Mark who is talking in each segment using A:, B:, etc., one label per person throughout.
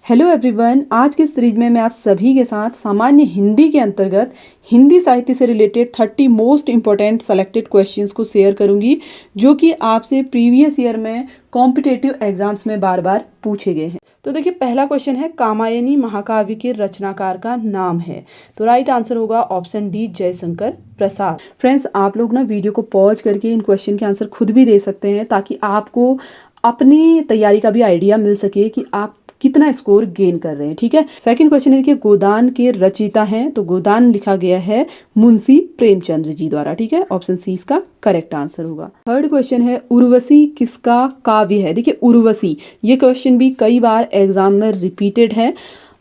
A: Hello everyone, आज के series में मैं आप सभी के साथ सामान्य हिंदी के अंतर्गत हिंदी साहित्य से related 30 most important selected questions को शेयर करूंगी जो कि आपसे प्रीवियस ईयर में कॉम्पिटिटिव एग्जाम्स में बार बार पूछे गए हैं। तो देखिए, पहला क्वेश्चन है कामायनी महाकाव्य के रचनाकार का नाम है। तो राइट आंसर होगा option D, Jaishankar Prasad. Friends, आप लोग ना वीडियो को पॉज करके इन क्वेश्चन के आंसर खुद भी दे सकते हैं ताकि आपको अपनी तैयारी का भी आइडिया मिल सके कि आप कितना स्कोर गेन कर रहे हैं। ठीक है। सेकंड क्वेश्चन है, देखिए गोदान के रचयिता हैं, तो गोदान लिखा गया है मुंशी प्रेमचंद्र जी द्वारा। ठीक है, ऑप्शन सी इसका करेक्ट आंसर होगा। थर्ड क्वेश्चन है उर्वशी किसका काव्य है। देखिए उर्वशी, ये क्वेश्चन भी कई बार एग्जाम में रिपीटेड है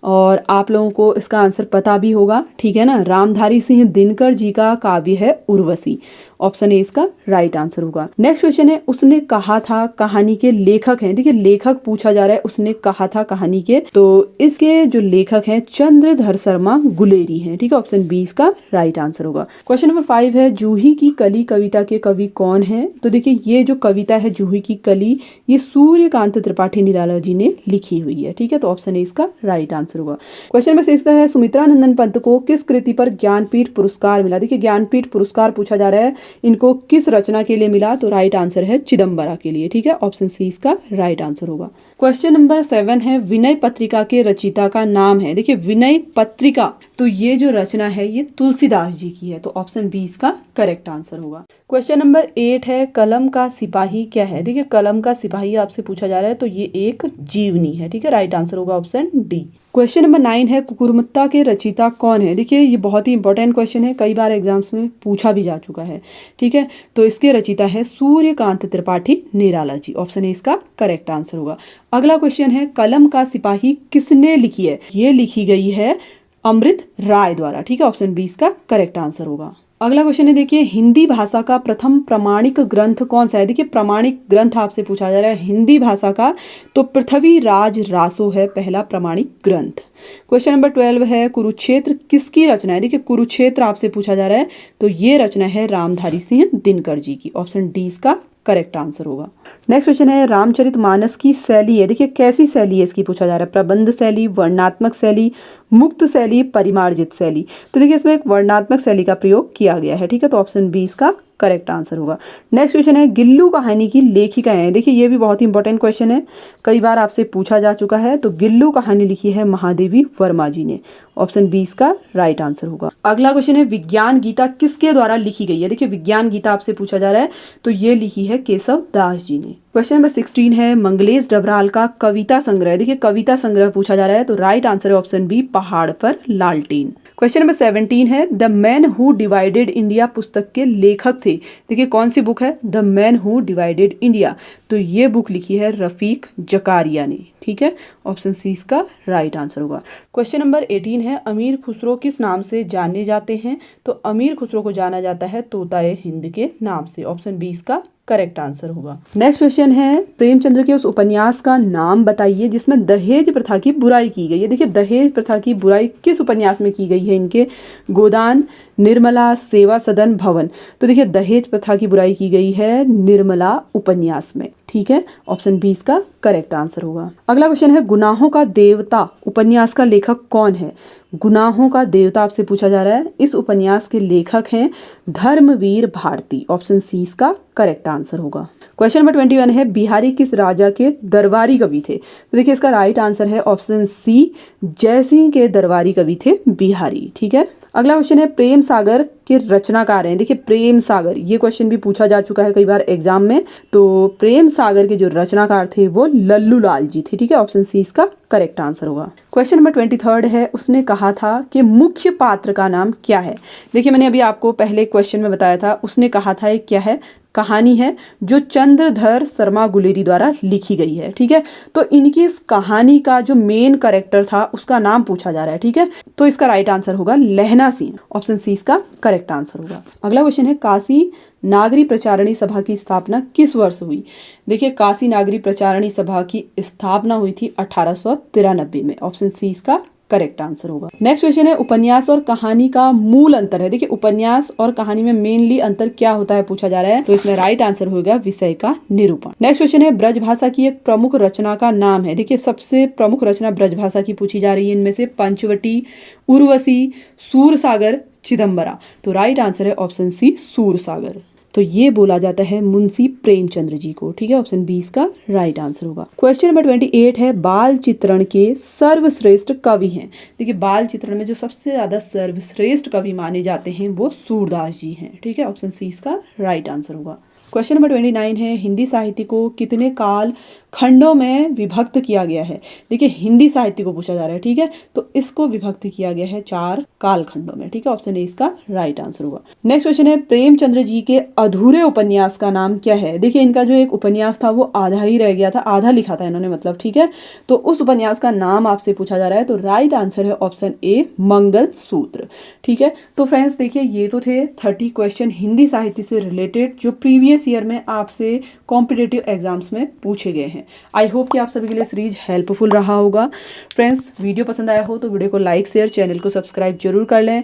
A: और आप लोगों को इसका आंसर पता भी होगा। ठीक है ना, रामधारी सिंह दिनकर जी का काव्य है उर्वशी। ऑप्शन ए इसका राइट आंसर होगा। नेक्स्ट क्वेश्चन है उसने कहा था कहानी के लेखक हैं। देखिए लेखक पूछा जा रहा है, उसने कहा था कहानी के, तो इसके जो लेखक हैं चंद्रधर शर्मा गुलेरी हैं। ठीक है, ऑप्शन बी इसका राइट आंसर होगा। क्वेश्चन नंबर 5 है जूही की कली कविता के कवि कौन है। तो देखिए ये जो कविता है जूही की कली, ये सूर्यकांत त्रिपाठी निराला जी ने लिखी हुई है। ठीक है, तो ऑप्शन ए इसका राइट आंसर होगा। क्वेश्चन नंबर 6 है सुमित्रा नंदन पंत को किस कृति पर ज्ञानपीठ पुरस्कार मिला। देखिए ज्ञानपीठ पुरस्कार पूछा जा रहा है, इनको किस रचना के लिए मिला। तो राइट आंसर है चिदम्बरा के लिए। ठीक है, ऑप्शन सी इसका राइट आंसर होगा। क्वेश्चन नंबर 7 है विनय पत्रिका के रचयिता का नाम है। देखिए विनय पत्रिका, तो ये जो रचना है ये तुलसीदास जी की है। तो ऑप्शन बी इसका करेक्ट आंसर होगा। क्वेश्चन नंबर 8 है कलम का सिपाही क्या है। देखिए कलम का सिपाही आपसे पूछा जा रहा है, तो ये एक जीवनी है। ठीक है, राइट आंसर होगा ऑप्शन डी। क्वेश्चन नंबर 9 है कुकुरमुत्ता के रचयिता कौन है। देखिए ये बहुत ही इंपॉर्टेंट क्वेश्चन है, कई बार एग्जाम्स में पूछा भी जा चुका है। ठीक है, तो इसके रचयिता है सूर्यकांत त्रिपाठी निराला जी। ऑप्शन ए इसका करेक्ट आंसर होगा। अगला क्वेश्चन है कलम का सिपाही किसने लिखी है। ये लिखी गई है अमृत राय द्वारा। ठीक है, ऑप्शन बी इसका करेक्ट आंसर होगा। अगला क्वेश्चन है, देखिए हिंदी भाषा का प्रथम प्रमाणिक ग्रंथ कौन सा है। देखिए प्रमाणिक ग्रंथ आपसे पूछा जा रहा है हिंदी भाषा का, तो पृथ्वीराज रासो है पहला प्रमाणिक ग्रंथ। क्वेश्चन नंबर 12 है कुरुक्षेत्र किसकी रचना है। देखिए कुरुक्षेत्र आपसे पूछा जा रहा है, तो ये रचना है रामधारी सिंह दिनकर जी की। ऑप्शन डी इसका करेक्ट आंसर होगा। नेक्स्ट क्वेश्चन है रामचरितमानस की शैली है। देखिए कैसी शैली है इसकी पूछा जा रहा है, प्रबंध शैली, वर्णनात्मक शैली, मुक्त शैली, परिमार्जित शैली। तो देखिए इसमें एक वर्णनात्मक शैली का प्रयोग किया गया है। ठीक है, तो ऑप्शन बी इसका करेक्ट आंसर होगा। नेक्स्ट क्वेश्चन है गिल्लू कहानी की लेखिका है। देखिए ये भी बहुत ही इंपॉर्टेंट क्वेश्चन है, कई बार आपसे पूछा जा चुका है। तो गिल्लू कहानी लिखी है महादेवी वर्मा जी ने। ऑप्शन बी इसका राइट आंसर होगा। अगला क्वेश्चन है विज्ञान गीता किसके द्वारा लिखी गई है। देखिए विज्ञान गीता आपसे पूछा जा रहा है, तो ये लिखी है केशव दास जी ने। क्वेश्चन नंबर 16 है मंगलेश डबराल का कविता संग्रह। देखिए कविता संग्रह पूछा जा रहा है, तो राइट आंसर है ऑप्शन बी पहाड़ पर लालटेन। क्वेश्चन नंबर 17 है the man who divided India पुस्तक के लेखक थे। देखिए कौन सी बुक है, the man who divided India, तो ये बुक लिखी है रफीक जकारिया ने। ठीक है, ऑप्शन सी इसका राइट आंसर होगा। क्वेश्चन नंबर 18 है अमीर खुसरो किस नाम से जाने जाते हैं। तो अमीर खुसरो को जाना जाता है तोताए हिंद के नाम से। ऑप्शन बी इसका करेक्ट आंसर होगा। नेक्स्ट क्वेश्चन है प्रेमचंद्र के उस उपन्यास का नाम बताइए जिसमें दहेज प्रथा की बुराई की गई है। देखिए दहेज प्रथा की बुराई किस उपन्यास में की गई है इनके, गोदान, निर्मला, सेवा सदन, भवन। तो देखिए दहेज प्रथा की बुराई की गई है निर्मला उपन्यास में। ठीक है, ऑप्शन बी इसका करेक्ट आंसर होगा। अगला क्वेश्चन है गुनाहों का देवता उपन्यास का लेखक कौन है। गुनाहों का देवता आपसे पूछा जा रहा है, इस उपन्यास के लेखक हैं धर्मवीर भारती। ऑप्शन सी इसका करेक्ट आंसर होगा। क्वेश्चन नंबर 21 है बिहारी किस राजा के दरबारी कवि थे। तो देखिए इसका राइट आंसर है ऑप्शन सी जयसिंह के दरबारी कवि थे बिहारी। ठीक है, अगला क्वेश्चन है प्रेम सागर के रचनाकार हैं। देखिए प्रेम सागर, ये क्वेश्चन भी पूछा जा चुका है कई बार एग्जाम में, तो प्रेम सागर के जो रचनाकार थे वो लल्लू लाल जी थे। ठीक है, ऑप्शन सी इसका करेक्ट आंसर होगा। क्वेश्चन नंबर 23 है उसने कहा था कि मुख्य पात्र का नाम क्या है। देखिए मैंने अभी आपको पहले क्वेश्चन में बताया था, उसने कहा था क्या है, कहानी है जो चंद्रधर शर्मा गुलेरी द्वारा लिखी गई है। ठीक है, तो इनकी इस कहानी का जो मेन कैरेक्टर था उसका नाम पूछा जा रहा है। ठीक है, तो इसका राइट आंसर होगा लहना सिंह। ऑप्शन सी इसका करेक्ट आंसर होगा। अगला क्वेश्चन है काशी नागरी प्रचारणी सभा की स्थापना किस वर्ष हुई। देखिए काशी नागरी प्रचारणी सभा की स्थापना हुई थी 1893 में। ऑप्शन सी इसका करेक्ट आंसर होगा। नेक्स्ट क्वेश्चन है उपन्यास और कहानी का मूल अंतर है। देखिए उपन्यास और कहानी में मेनली अंतर क्या होता है पूछा जा रहा है, तो इसमें राइट आंसर होगा विषय का निरूपण। नेक्स्ट क्वेश्चन है ब्रजभाषा की एक प्रमुख रचना का नाम है। देखिए सबसे प्रमुख रचना ब्रजभाषा की पूछी जा रही है, इनमें से पंचवटी, उर्वशी, सूरसागर, चिदंबरा। तो राइट आंसर है ऑप्शन सी सूरसागर। तो ये बोला जाता है मुंशी प्रेमचंद्र जी को। ठीक है, ऑप्शन बी इसका राइट आंसर होगा। क्वेश्चन नंबर 28 है बाल चित्रण के सर्वश्रेष्ठ कवि हैं। देखिए बाल चित्रण में जो सबसे ज्यादा सर्वश्रेष्ठ कवि माने जाते हैं वो सूरदास जी हैं। ठीक है, ऑप्शन सी इसका राइट आंसर होगा। क्वेश्चन नंबर 29 है हिंदी साहित्य को कितने काल खंडों में विभक्त किया गया है। देखिए हिंदी साहित्य को पूछा जा रहा है, ठीक है, तो इसको विभक्त किया गया है 4 काल खंडों में। ठीक है, ऑप्शन ए इसका राइट आंसर होगा। नेक्स्ट क्वेश्चन है प्रेमचंद्र जी के अधूरे उपन्यास का नाम क्या है। देखिए इनका जो एक उपन्यास था वो आधा ही रह गया था, आधा लिखा था इन्होंने मतलब। ठीक है, तो उस उपन्यास का नाम आपसे पूछा जा रहा है, तो राइट आंसर है ऑप्शन ए मंगल सूत्र। ठीक है, तो फ्रेंड्स देखिए ये तो थे 30 क्वेश्चन हिंदी साहित्य से रिलेटेड जो प्रीवियस ईयर में आपसे कॉम्पिटिटिव एग्जाम्स में पूछे गए हैं। आई होप कि आप सभी के लिए सीरीज हेल्पफुल रहा होगा। फ्रेंड्स वीडियो पसंद आया हो तो वीडियो को लाइक शेयर, चैनल को सब्सक्राइब जरूर कर लें।